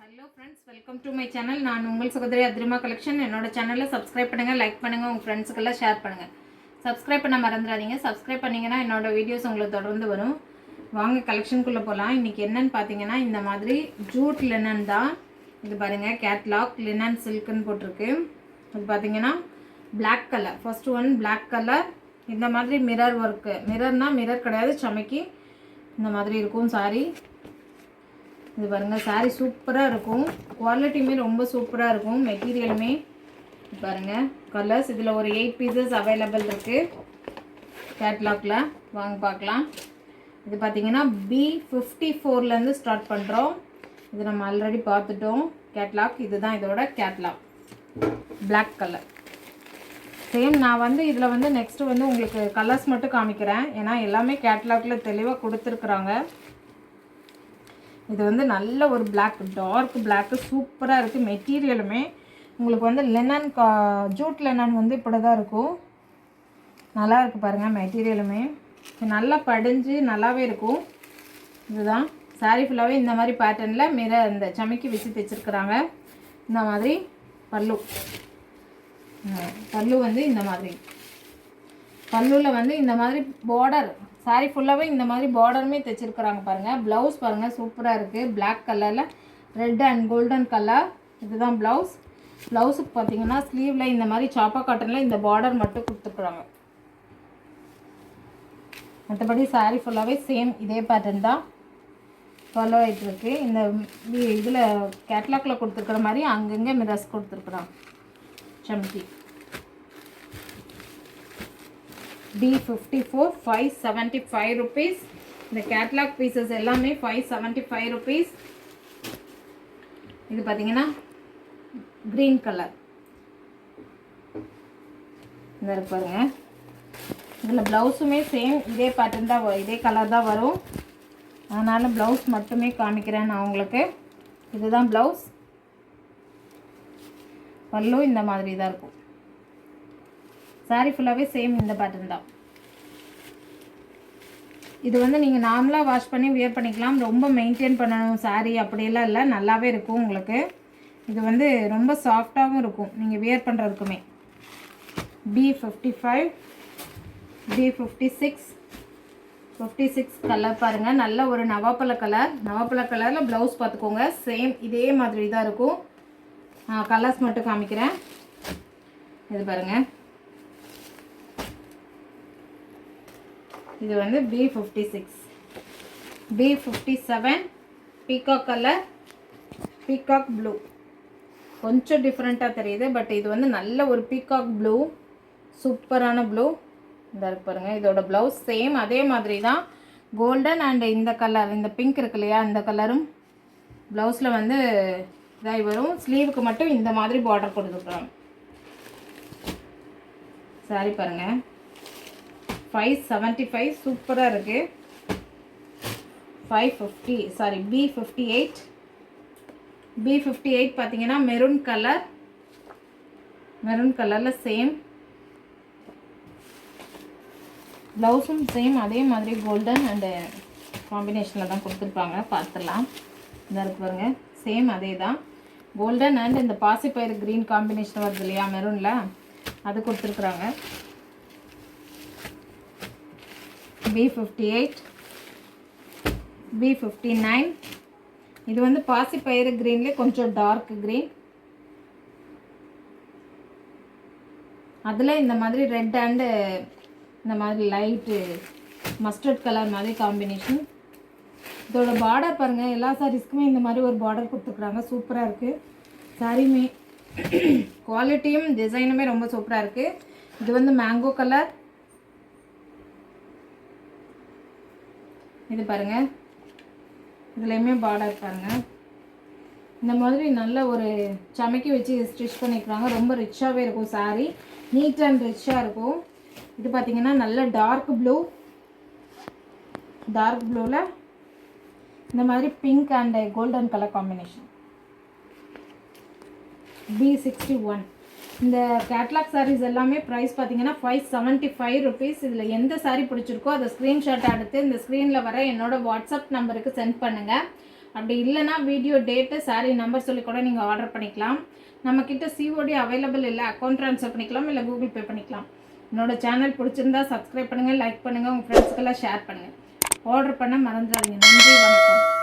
Hello friends, welcome to my channel. நான் உங்கள் சகோதரி அத்ரிமா கலெக்ஷன். என்னோட சேனலை சப்ஸ்கிரைப் பண்ணுங்கள், லைக் பண்ணுங்கள், உங்கள் ஃப்ரெண்ட்ஸுக்கெல்லாம் ஷேர் பண்ணுங்கள். சப்ஸ்கிரைப் பண்ண மறந்துடாதீங்க. சப்ஸ்கிரைப் பண்ணிங்கன்னா என்னோட வீடியோஸ் உங்களுக்கு தொடர்ந்து வரும். வாங்க கலெக்ஷனுக்குள்ளே போகலாம். இன்றைக்கி என்னென்னு பார்த்தீங்கன்னா, இந்த மாதிரி ஜூட் லினன் தான். இது பாருங்கள், கேட்லாக் லினன் சில்க்குன்னு போட்டிருக்கு. இது பார்த்தீங்கன்னா black colour, first one black colour. இந்த மாதிரி மிரர் ஒர்க்கு, மிரர் கிடையாது, சமைக்கி இந்த மாதிரி இருக்கும் சாரி. இது பாருங்கள், சாரீ சூப்பராக இருக்கும், குவாலிட்டியுமே ரொம்ப சூப்பராக இருக்கும், மெட்டீரியலுமே. பாருங்கள் கலர்ஸ், இதில் ஒரு 8 பீசஸ் அவைலபிள் இருக்குது கேட்லாகில். வாங்க பார்க்கலாம். இது பார்த்திங்கன்னா B54லேருந்து ஸ்டார்ட் பண்ணுறோம். இது நம்ம ஆல்ரெடி பார்த்துட்டோம் கேட்லாக். இதுதான் இதோட கேட்லாக், பிளாக் கலர். சேம் நான் இதில் நெக்ஸ்ட்டு உங்களுக்கு கலர்ஸ் மட்டும் காமிக்கிறேன், ஏன்னா எல்லாமே கேட்லாகில் தெளிவாக கொடுத்துருக்குறாங்க. இது நல்ல ஒரு பிளாக், டார்க் பிளாக்கு, சூப்பராக இருக்குது. மெட்டீரியலுமே உங்களுக்கு லினன் ஜூட் லினன் இப்படி தான் இருக்கும். நல்லா இருக்குது பாருங்கள், மெட்டீரியலுமே நல்லா படிஞ்சு நல்லாவே இருக்கும். இதுதான் சாரீ ஃபுல்லாகவே இந்த மாதிரி பேட்டர்னில் இந்த சமைக்கி வச்சு தைச்சிருக்கிறாங்க. இந்த மாதிரி பல்லு இந்த மாதிரி பல்லுவில் இந்த மாதிரி பார்டர், சாரீ ஃபுல்லாகவே இந்த மாதிரி பார்டருமே தைச்சிருக்கிறாங்க பாருங்கள். ப்ளவுஸ் பாருங்கள், சூப்பராக இருக்குது, பிளாக் கலரில் ரெட் அண்ட் கோல்டன் கலர். இதுதான் ப்ளவுஸ். ப்ளவுஸுக்கு பார்த்தீங்கன்னா ஸ்லீவில் இந்த மாதிரி சாப்பா காட்டனில் இந்த பார்டர் மட்டும் கொடுத்துருக்குறாங்க. மற்றபடி சாரீ ஃபுல்லாகவே சேம் இதே பேட்டர்ன் தான் ஃபாலோ ஆகிட்டுருக்கு. இந்த இதில் கேட்லாகில் கொடுத்துருக்குற மாதிரி அங்கங்கே மிரர்ஸ் கொடுத்துருக்குறாங்க. சம்கி B54 575 rupees. இந்த கேட்லாக் பீசஸ் எல்லாமே 575 rupees. இது பார்த்தீங்கன்னா க்ரீன் கலர். இந்த இருக்கு பாருங்க. இதில் ப்ளவுஸுமே சேம் இதே பேட்டர்ன் தான், இதே கலர் தான் வரும். அதனால் ப்ளவுஸ் மட்டுமே காமிக்கிறேன் நான் உங்களுக்கு. இதுதான் ப்ளவுஸ். பல்லு இந்த மாதிரி தான் இருக்கும். சாரீ ஃபுல்லாகவே சேம் இந்த பேட்டர்ன் தான். இது நீங்கள் நார்மலாக வாஷ் பண்ணி வியர் பண்ணிக்கலாம். ரொம்ப மெயின்டைன் பண்ணணும் சாரீ அப்படியெல்லாம் இல்லை, நல்லாவே இருக்கும் உங்களுக்கு. இது ரொம்ப சாஃப்டாகவும் இருக்கும் நீங்கள் வியர் பண்ணுறதுக்குமே. B55 B56 56 கலர் பாருங்கள், நல்ல ஒரு நவாப்பழ கலர். நவாப்பழ கலரில் ப்ளவுஸ் பார்த்துக்கோங்க, சேம் இதே மாதிரி தான் இருக்கும். கலர்ஸ் மட்டும் காமிக்கிறேன். இது பாருங்கள், இது B56 B57 peacock colour, peacock blue. கொஞ்சம் டிஃப்ரெண்ட்டாக தெரியுது, பட் இது நல்ல ஒரு பீகாக் ப்ளூ, சூப்பரான ப்ளூ. இந்த இருக்கு பாருங்கள். இதோட ப்ளவுஸ் சேம் அதே மாதிரி தான், கோல்டன் அண்ட் இந்த கலர், இந்த பிங்க் இருக்கு இல்லையா, இந்த கலரும் ப்ளவுஸில் இதாகி வரும். ஸ்லீவுக்கு மட்டும் இந்த மாதிரி பார்டர் கொடுத்துருக்குறாங்க. சாரி பாருங்கள், 575 சூப்பராக இருக்குது. 550 சாரி B58 B58 பார்த்தீங்கன்னா மெரூன் கலர், மெரூன் கலரில் சேம் ப்ளவுஸும் சேம் அதே மாதிரி கோல்டன் அண்டு காம்பினேஷனில் தான் கொடுத்துருப்பாங்க. பார்த்துடலாம். இந்த இருக்கு பாருங்க, சேம் அதே தான், கோல்டன் அண்ட் இந்த பாசிப்பயிறு க்ரீன் காம்பினேஷன் வருது இல்லையா மெரூனில், அது கொடுத்துருக்குறாங்க. B58 B59 இது பாசிப்பயிறு க்ரீன்லேயே கொஞ்சம் டார்க் க்ரீன். அதில் இந்த மாதிரி ரெட் அண்டு இந்த மாதிரி லைட்டு மஸ்டர்ட் கலர் மாதிரி காம்பினேஷன். இதோட பார்டர் பாருங்கள், எல்லா சாரீஸ்க்குமே இந்த மாதிரி ஒரு பார்டர் கொடுத்துருக்குறாங்க. சூப்பராக இருக்குது சாரியுமே, குவாலிட்டியும் டிசைனுமே ரொம்ப சூப்பராக இருக்குது. இது மேங்கோ கலர். இது பாருங்கள், இதுலேயுமே பார்டர் பாருங்கள். இந்த மாதிரி நல்ல ஒரு சமைக்கி வச்சு ஸ்டிச் பண்ணிக்கிறாங்க. ரொம்ப ரிச்சாகவே இருக்கும் சாரீ, நீட் அண்ட் ரிச்சாக இருக்கும். இது பார்த்திங்கன்னா நல்ல டார்க் ப்ளூ, டார்க் ப்ளூவில் இந்த மாதிரி pink and golden colour combination. B61 இந்த கேட்லாக் சாரீஸ் எல்லாமே ப்ரைஸ் பார்த்தீங்கன்னா 575 rupees. இதில் எந்த சாரீ பிடிச்சிருக்கோ அதை ஸ்க்ரீன்ஷாட் எடுத்து இந்த ஸ்க்ரீனில் வர என்னோட வாட்ஸ்அப் நம்பருக்கு சென்ட் பண்ணுங்கள். அப்படி இல்லைனா வீடியோ டேட்டு சாரீ நம்பர் சொல்லி கூட நீங்கள் ஆர்டர் பண்ணிக்கலாம். நம்மக்கிட்ட சிஓடி அவைலபிள் இல்லை, அக்கௌண்ட் ட்ரான்ஸ்ஃபர் பண்ணிக்கலாம், இல்லை கூகுள் பே பண்ணிக்கலாம். என்னோடய சேனல் பிடிச்சிருந்தா சப்ஸ்கிரைப் பண்ணுங்கள், லைக் பண்ணுங்கள், உங்கள் ஃப்ரெண்ட்ஸுக்கெல்லாம் ஷேர் பண்ணுங்கள். ஆர்டர் பண்ண மறந்துடாதீங்க. நன்றி, வணக்கம்.